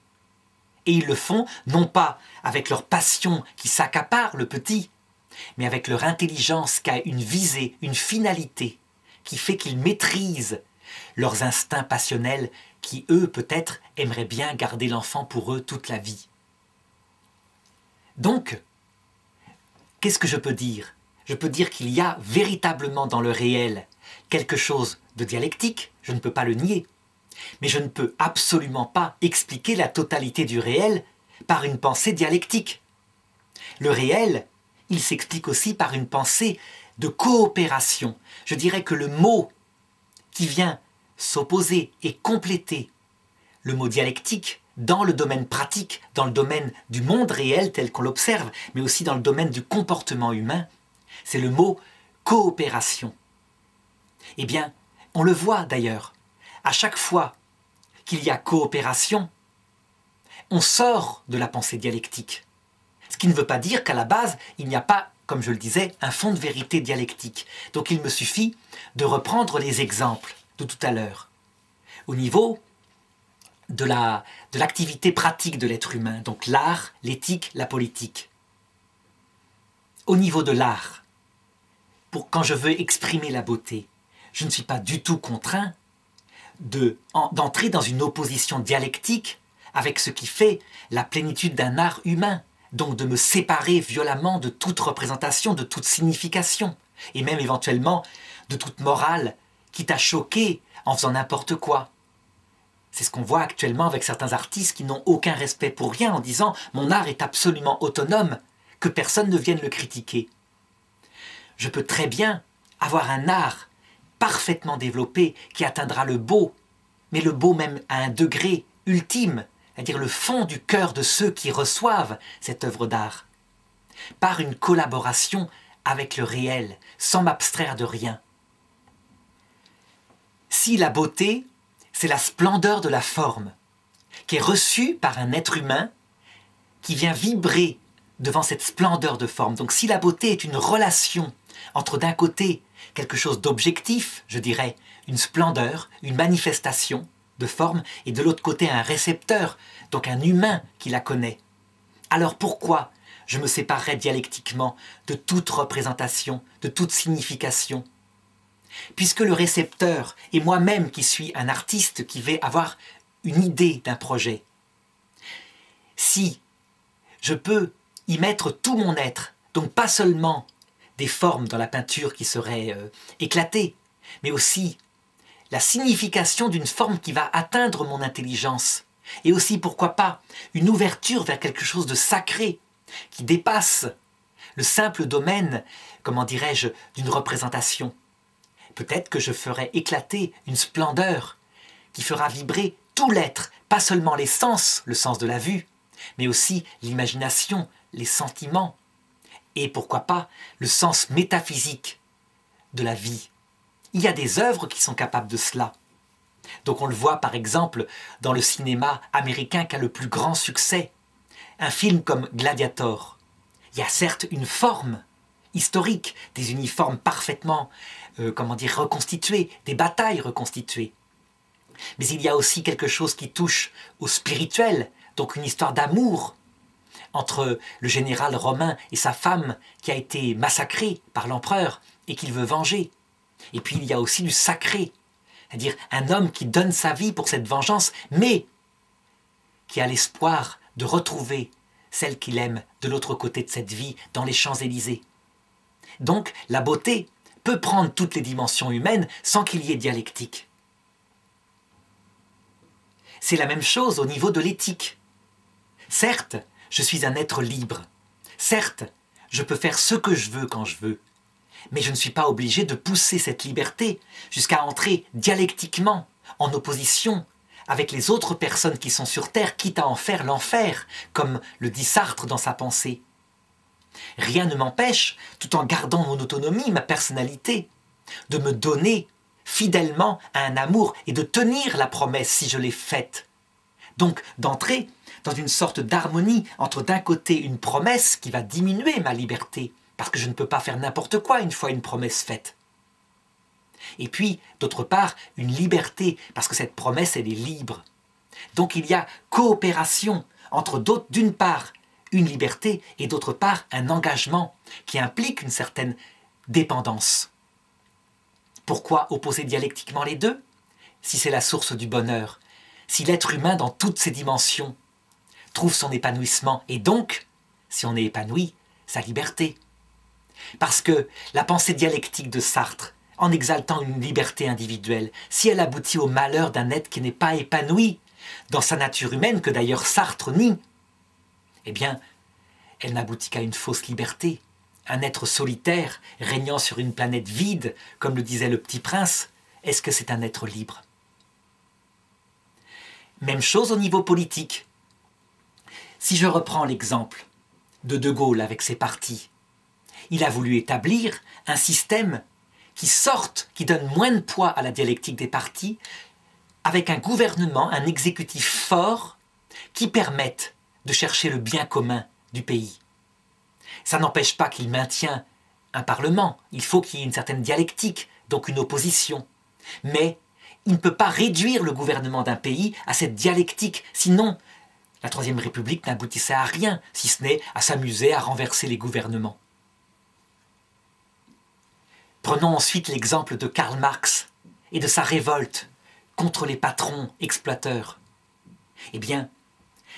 et ils le font non pas avec leur passion qui s'accapare le petit, mais avec leur intelligence qui a une visée, une finalité, qui fait qu'ils maîtrisent leurs instincts passionnels qui, eux, peut-être, aimeraient bien garder l'enfant pour eux toute la vie. Donc, qu'est-ce que je peux dire? Je peux dire qu'il y a véritablement dans le réel quelque chose de dialectique, je ne peux pas le nier, mais je ne peux absolument pas expliquer la totalité du réel par une pensée dialectique. Le réel, il s'explique aussi par une pensée de coopération. Je dirais que le mot qui vient s'opposer et compléter le mot dialectique dans le domaine pratique, dans le domaine du monde réel tel qu'on l'observe, mais aussi dans le domaine du comportement humain, c'est le mot coopération. Eh bien, on le voit d'ailleurs, à chaque fois qu'il y a coopération, on sort de la pensée dialectique. Ce qui ne veut pas dire qu'à la base, il n'y a pas, comme je le disais, un fond de vérité dialectique. Donc il me suffit de reprendre les exemples de tout à l'heure. Au niveau de l'activité pratique de l'être humain, donc l'art, l'éthique, la politique. Au niveau de l'art, quand je veux exprimer la beauté, je ne suis pas du tout contraint d'entrer dans une opposition dialectique avec ce qui fait la plénitude d'un art humain, donc de me séparer violemment de toute représentation, de toute signification, et même éventuellement de toute morale, quitte à choquer en faisant n'importe quoi. C'est ce qu'on voit actuellement avec certains artistes qui n'ont aucun respect pour rien en disant « mon art est absolument autonome, que personne ne vienne le critiquer ». Je peux très bien avoir un art parfaitement développé qui atteindra le beau, mais le beau même à un degré ultime, c'est-à-dire le fond du cœur de ceux qui reçoivent cette œuvre d'art, par une collaboration avec le réel, sans m'abstraire de rien. Si la beauté, c'est la splendeur de la forme, qui est reçue par un être humain qui vient vibrer devant cette splendeur de forme. Donc si la beauté est une relation entre d'un côté quelque chose d'objectif, je dirais une splendeur, une manifestation de forme, et de l'autre côté un récepteur, donc un humain qui la connaît. Alors pourquoi je me séparerais dialectiquement de toute représentation, de toute signification? Puisque le récepteur est moi-même qui suis un artiste qui vais avoir une idée d'un projet. Si je peux y mettre tout mon être, donc pas seulement des formes dans la peinture qui seraient éclatées, mais aussi la signification d'une forme qui va atteindre mon intelligence, et aussi, pourquoi pas, une ouverture vers quelque chose de sacré, qui dépasse le simple domaine, comment dirais-je, d'une représentation. Peut-être que je ferai éclater une splendeur qui fera vibrer tout l'être, pas seulement les sens, le sens de la vue, mais aussi l'imagination, les sentiments, et pourquoi pas le sens métaphysique de la vie. Il y a des œuvres qui sont capables de cela. Donc on le voit par exemple dans le cinéma américain qui a le plus grand succès. Un film comme Gladiator. Il y a certes une forme historique, des uniformes parfaitement reconstitués, des batailles reconstituées. Mais il y a aussi quelque chose qui touche au spirituel, donc une histoire d'amour entre le général romain et sa femme qui a été massacrée par l'empereur et qu'il veut venger. Et puis il y a aussi du sacré, c'est-à-dire un homme qui donne sa vie pour cette vengeance, mais qui a l'espoir de retrouver celle qu'il aime de l'autre côté de cette vie, dans les Champs-Élysées. Donc la beauté peut prendre toutes les dimensions humaines sans qu'il y ait dialectique. C'est la même chose au niveau de l'éthique. Certes, je suis un être libre. Certes, je peux faire ce que je veux quand je veux. Mais je ne suis pas obligé de pousser cette liberté jusqu'à entrer dialectiquement en opposition avec les autres personnes qui sont sur Terre, quitte à en faire l'enfer, comme le dit Sartre dans sa pensée. Rien ne m'empêche, tout en gardant mon autonomie, ma personnalité, de me donner fidèlement à un amour et de tenir la promesse si je l'ai faite. Donc d'entrer dans une sorte d'harmonie entre d'un côté une promesse qui va diminuer ma liberté, parce que je ne peux pas faire n'importe quoi une fois une promesse faite. Et puis, d'autre part, une liberté, parce que cette promesse, elle est libre. Donc il y a coopération entre d'une part une liberté et d'autre part un engagement qui implique une certaine dépendance. Pourquoi opposer dialectiquement les deux? Si c'est la source du bonheur, si l'être humain dans toutes ses dimensions trouve son épanouissement et donc, si on est épanoui, sa liberté. Parce que la pensée dialectique de Sartre, en exaltant une liberté individuelle, si elle aboutit au malheur d'un être qui n'est pas épanoui dans sa nature humaine, que d'ailleurs Sartre nie, eh bien, elle n'aboutit qu'à une fausse liberté. Un être solitaire, régnant sur une planète vide, comme le disait le Petit Prince, est-ce que c'est un être libre? Même chose au niveau politique. Si je reprends l'exemple de De Gaulle avec ses partis, il a voulu établir un système qui donne moins de poids à la dialectique des partis, avec un gouvernement, un exécutif fort qui permette de chercher le bien commun du pays. Ça n'empêche pas qu'il maintient un parlement, il faut qu'il y ait une certaine dialectique, donc une opposition. Mais il ne peut pas réduire le gouvernement d'un pays à cette dialectique, sinon la Troisième République n'aboutissait à rien, si ce n'est à s'amuser à renverser les gouvernements. Prenons ensuite l'exemple de Karl Marx et de sa révolte contre les patrons exploiteurs. Eh bien,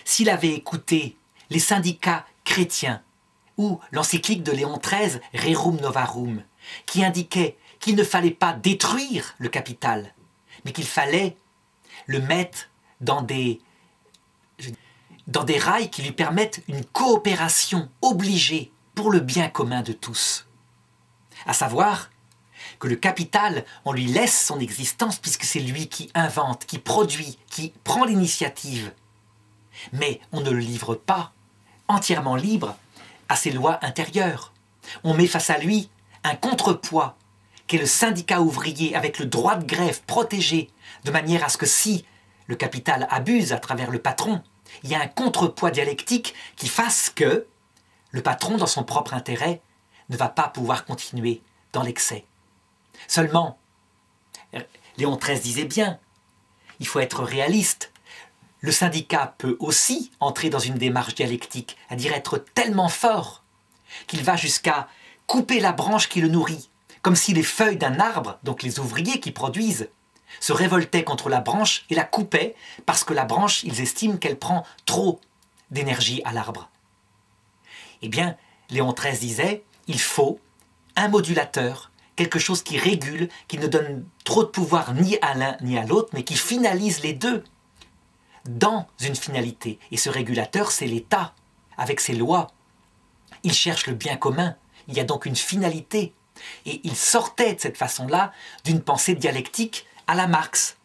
s'il avait écouté les syndicats chrétiens ou l'encyclique de Léon XIII, Rerum Novarum, qui indiquait qu'il ne fallait pas détruire le capital, mais qu'il fallait le mettre dans des rails qui lui permettent une coopération obligée pour le bien commun de tous. À savoir que le capital, on lui laisse son existence puisque c'est lui qui invente, qui produit, qui prend l'initiative. Mais on ne le livre pas entièrement libre à ses lois intérieures. On met face à lui un contrepoids qu'est le syndicat ouvrier avec le droit de grève protégé, de manière à ce que si le capital abuse à travers le patron, il y a un contrepoids dialectique qui fasse que le patron, dans son propre intérêt, ne va pas pouvoir continuer dans l'excès. Seulement, Léon XIII disait bien, il faut être réaliste. Le syndicat peut aussi entrer dans une démarche dialectique, c'est-à-dire être tellement fort qu'il va jusqu'à couper la branche qui le nourrit, comme si les feuilles d'un arbre, donc les ouvriers qui produisent, se révoltaient contre la branche et la coupaient parce que la branche, ils estiment qu'elle prend trop d'énergie à l'arbre. Eh bien, Léon XIII disait, il faut un modulateur, quelque chose qui régule, qui ne donne trop de pouvoir ni à l'un ni à l'autre, mais qui finalise les deux dans une finalité. Et ce régulateur, c'est l'État, avec ses lois. Il cherche le bien commun, il y a donc une finalité. Et il sortait de cette façon-là d'une pensée dialectique à la Marx.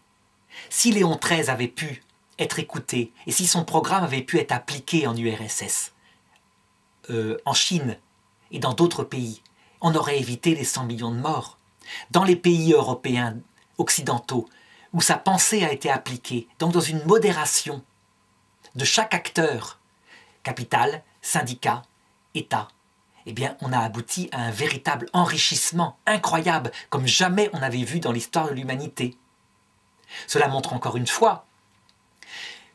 Si Léon XIII avait pu être écouté, et si son programme avait pu être appliqué en URSS, en Chine et dans d'autres pays, on aurait évité les 100 millions de morts. Dans les pays européens occidentaux, où sa pensée a été appliquée, donc dans une modération de chaque acteur, capital, syndicat, État, eh bien, on a abouti à un véritable enrichissement incroyable, comme jamais on avait vu dans l'histoire de l'humanité. Cela montre encore une fois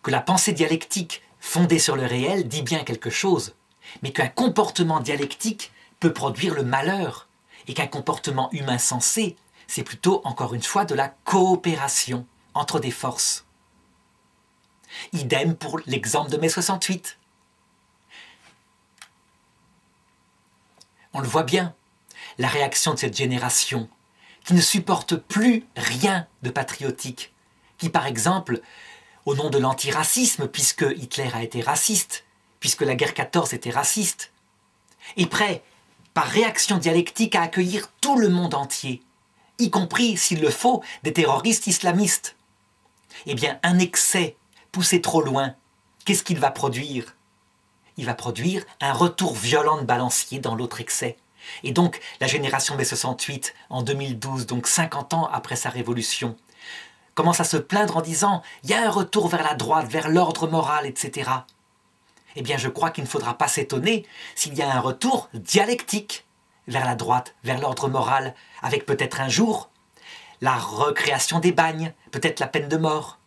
que la pensée dialectique fondée sur le réel dit bien quelque chose, mais qu'un comportement dialectique peut produire le malheur, et qu'un comportement humain sensé, c'est plutôt, encore une fois, de la coopération entre des forces. Idem pour l'exemple de mai 68. On le voit bien, la réaction de cette génération qui ne supporte plus rien de patriotique, qui par exemple, au nom de l'antiracisme, puisque Hitler a été raciste, puisque la guerre 14 était raciste, est prêt, par réaction dialectique, à accueillir tout le monde entier, y compris, s'il le faut, des terroristes islamistes. Eh bien, un excès poussé trop loin, qu'est-ce qu'il va produire ? Il va produire un retour violent de balancier dans l'autre excès. Et donc, la génération mai 68, en 2012, donc 50 ans après sa révolution, commence à se plaindre en disant « il y a un retour vers la droite, vers l'ordre moral, etc. » Eh bien, je crois qu'il ne faudra pas s'étonner s'il y a un retour dialectique vers la droite, vers l'ordre moral, avec peut-être un jour la recréation des bagnes, peut-être la peine de mort.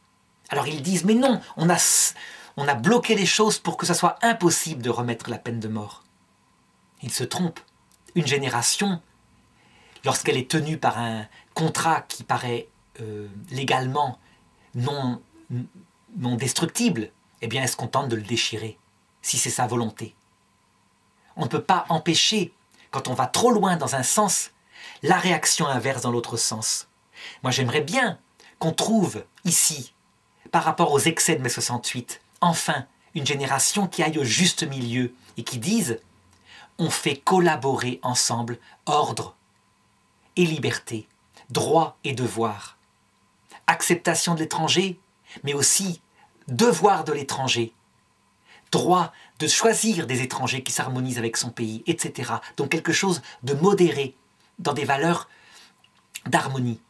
Alors ils disent « mais non, on a bloqué les choses pour que ce soit impossible de remettre la peine de mort. » Ils se trompent. Une génération, lorsqu'elle est tenue par un contrat qui paraît légalement non destructible, eh bien elle se contente de le déchirer, si c'est sa volonté. On ne peut pas empêcher, quand on va trop loin dans un sens, la réaction inverse dans l'autre sens. Moi j'aimerais bien qu'on trouve ici, par rapport aux excès de mai 68, enfin, une génération qui aille au juste milieu et qui dise « on fait collaborer ensemble ordre et liberté, droit et devoir, acceptation de l'étranger, mais aussi devoir de l'étranger, droit de choisir des étrangers qui s'harmonisent avec son pays, etc. » Donc quelque chose de modéré, dans des valeurs d'harmonie.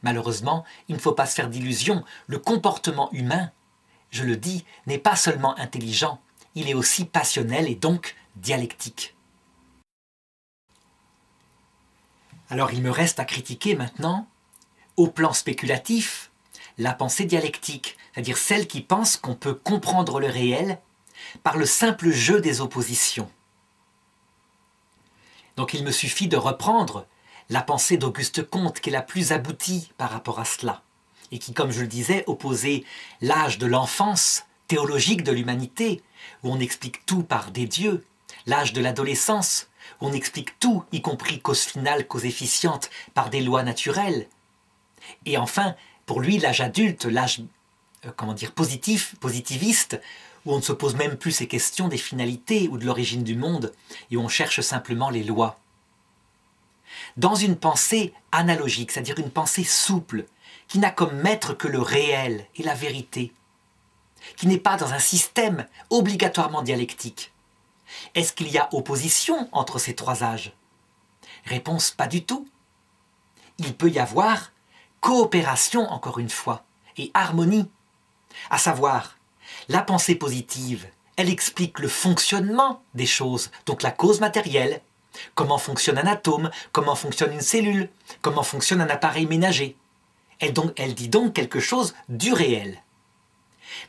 Malheureusement, il ne faut pas se faire d'illusions, le comportement humain, je le dis, n'est pas seulement intelligent, il est aussi passionnel et donc dialectique. Alors il me reste à critiquer maintenant, au plan spéculatif, la pensée dialectique, c'est-à-dire celle qui pense qu'on peut comprendre le réel par le simple jeu des oppositions. Donc il me suffit de reprendre la pensée d'Auguste Comte, qui est la plus aboutie par rapport à cela, et qui, comme je le disais, opposait l'âge de l'enfance théologique de l'humanité, où on explique tout par des dieux, l'âge de l'adolescence, où on explique tout, y compris cause finale, cause efficiente, par des lois naturelles, et enfin, pour lui, l'âge adulte, l'âge positiviste, où on ne se pose même plus ces questions des finalités ou de l'origine du monde, et où on cherche simplement les lois. Dans une pensée analogique, c'est-à-dire une pensée souple, qui n'a comme maître que le réel et la vérité, qui n'est pas dans un système obligatoirement dialectique, est-ce qu'il y a opposition entre ces trois âges? Réponse, pas du tout. Il peut y avoir coopération, encore une fois, et harmonie. À savoir, la pensée positive, elle explique le fonctionnement des choses, donc la cause matérielle, comment fonctionne un atome, comment fonctionne une cellule, comment fonctionne un appareil ménager. Elle dit donc quelque chose du réel.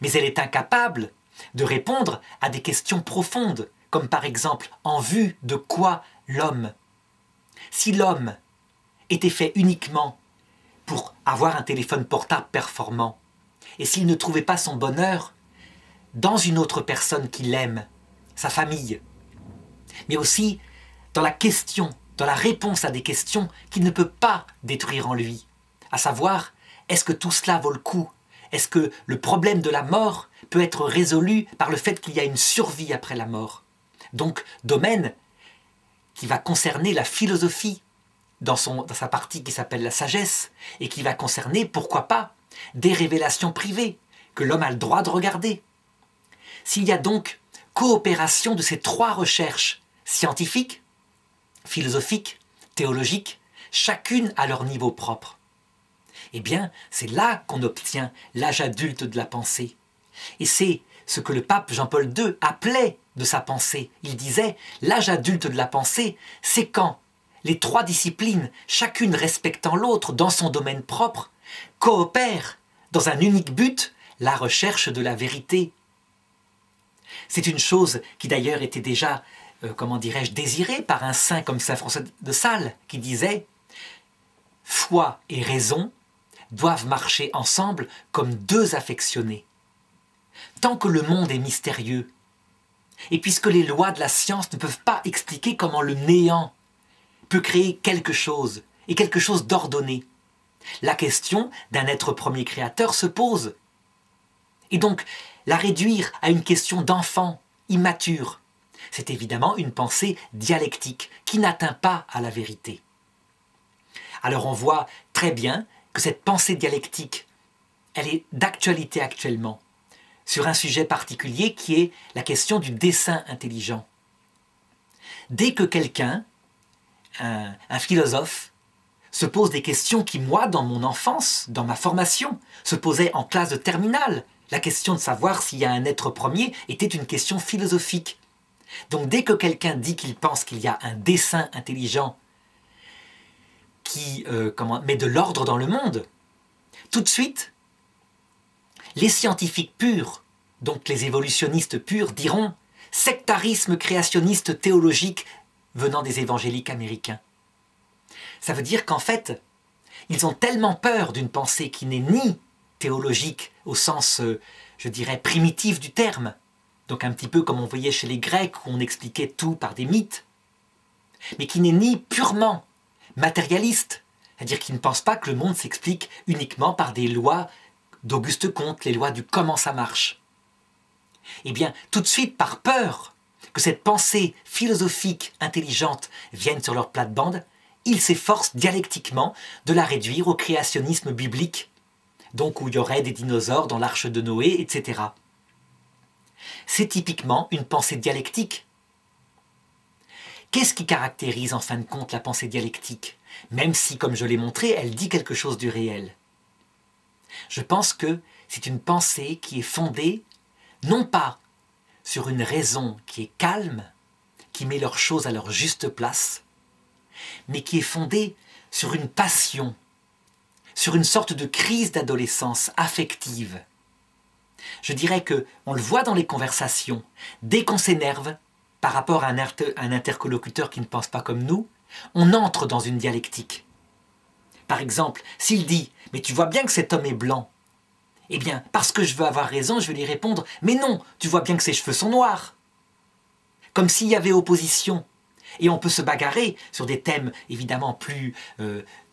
Mais elle est incapable de répondre à des questions profondes, comme par exemple, en vue de quoi l'homme? Si l'homme était fait uniquement pour avoir un téléphone portable performant, et s'il ne trouvait pas son bonheur dans une autre personne qu'il aime, sa famille, mais aussi dans la question, dans la réponse à des questions qu'il ne peut pas détruire en lui, à savoir, est-ce que tout cela vaut le coup? Est-ce que le problème de la mort peut être résolu par le fait qu'il y a une survie après la mort? Donc, domaine qui va concerner la philosophie dans sa partie qui s'appelle la sagesse, et qui va concerner, pourquoi pas, des révélations privées que l'homme a le droit de regarder. S'il y a donc coopération de ces trois recherches scientifiques, philosophiques, théologiques, chacune à leur niveau propre, eh bien, c'est là qu'on obtient l'âge adulte de la pensée. Et c'est ce que le pape Jean-Paul II appelait de sa pensée. Il disait, l'âge adulte de la pensée, c'est quand les trois disciplines, chacune respectant l'autre dans son domaine propre, coopèrent dans un unique but, la recherche de la vérité. C'est une chose qui d'ailleurs était déjà, désirée par un saint comme saint François de Sales, qui disait « Foi et raison doivent marcher ensemble comme deux affectionnés. Tant que le monde est mystérieux, et puisque les lois de la science ne peuvent pas expliquer comment le néant peut créer quelque chose, et quelque chose d'ordonné, la question d'un être premier créateur se pose. Et donc, la réduire à une question d'enfant, immature, c'est évidemment une pensée dialectique qui n'atteint pas à la vérité. Alors on voit très bien que cette pensée dialectique, elle est d'actualité actuellement, sur un sujet particulier qui est la question du dessein intelligent. Dès que quelqu'un, un philosophe, se pose des questions qui, moi, dans mon enfance, dans ma formation, se posaient en classe de terminale. La question de savoir s'il y a un être premier était une question philosophique. Donc dès que quelqu'un dit qu'il pense qu'il y a un dessein intelligent qui met de l'ordre dans le monde, tout de suite, les scientifiques purs, donc les évolutionnistes purs, diront « sectarisme créationniste théologique venant des évangéliques américains ». Ça veut dire qu'en fait, ils ont tellement peur d'une pensée qui n'est ni théologique au sens, primitif du terme, donc un petit peu comme on voyait chez les Grecs où on expliquait tout par des mythes, mais qui n'est ni purement matérialiste, c'est-à-dire qui ne pense pas que le monde s'explique uniquement par des lois d'Auguste Comte, les lois du comment ça marche. Eh bien, tout de suite, par peur que cette pensée philosophique intelligente vienne sur leur plate-bande, ils s'efforcent dialectiquement de la réduire au créationnisme biblique, donc où il y aurait des dinosaures dans l'arche de Noé, etc. C'est typiquement une pensée dialectique. Qu'est-ce qui caractérise en fin de compte la pensée dialectique? Même si, comme je l'ai montré, elle dit quelque chose du réel. Je pense que c'est une pensée qui est fondée, non pas sur une raison qui est calme, qui met leurs choses à leur juste place, mais qui est fondée sur une passion, sur une sorte de crise d'adolescence affective. Je dirais qu'on le voit dans les conversations, dès qu'on s'énerve par rapport à un interlocuteur qui ne pense pas comme nous, on entre dans une dialectique. Par exemple, s'il dit « mais tu vois bien que cet homme est blanc », eh bien, parce que je veux avoir raison, je vais lui répondre « mais non, tu vois bien que ses cheveux sont noirs ». Comme s'il y avait opposition. Et on peut se bagarrer sur des thèmes évidemment plus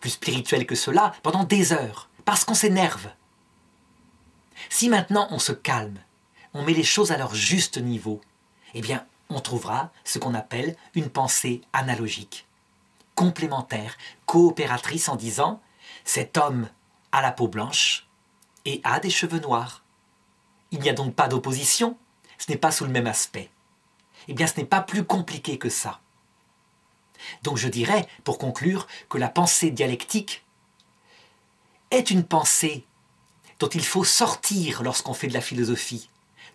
spirituels que cela pendant des heures, parce qu'on s'énerve. Si maintenant on se calme, on met les choses à leur juste niveau, eh bien, on trouvera ce qu'on appelle une pensée analogique, complémentaire, coopératrice en disant « cet homme a la peau blanche et a des cheveux noirs ». Il n'y a donc pas d'opposition, ce n'est pas sous le même aspect. Eh bien, ce n'est pas plus compliqué que ça. Donc je dirais, pour conclure, que la pensée dialectique est une pensée dont il faut sortir lorsqu'on fait de la philosophie,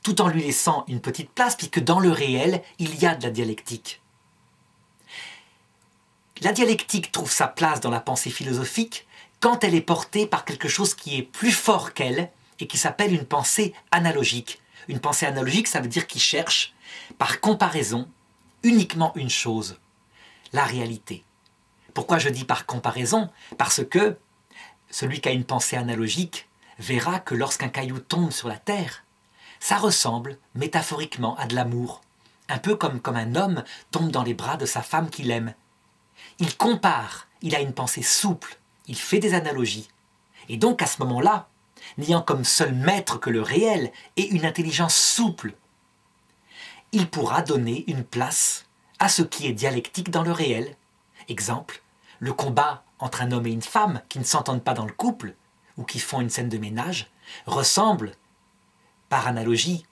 tout en lui laissant une petite place, puisque dans le réel, il y a de la dialectique. La dialectique trouve sa place dans la pensée philosophique quand elle est portée par quelque chose qui est plus fort qu'elle et qui s'appelle une pensée analogique. Une pensée analogique, ça veut dire qu'il cherche, par comparaison, uniquement une chose, la réalité. Pourquoi je dis par comparaison? Parce que celui qui a une pensée analogique verra que lorsqu'un caillou tombe sur la terre, ça ressemble métaphoriquement à de l'amour, un peu comme un homme tombe dans les bras de sa femme qu'il aime. Il compare, il a une pensée souple, il fait des analogies. Et donc à ce moment-là, n'ayant comme seul maître que le réel et une intelligence souple, il pourra donner une place à ce qui est dialectique dans le réel. Exemple, le combat entre un homme et une femme qui ne s'entendent pas dans le couple ou qui font une scène de ménage ressemble, par analogie,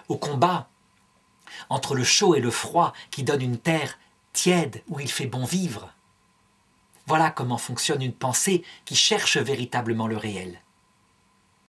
au combat entre le chaud et le froid qui donne une terre tiède où il fait bon vivre. Voilà comment fonctionne une pensée qui cherche véritablement le réel.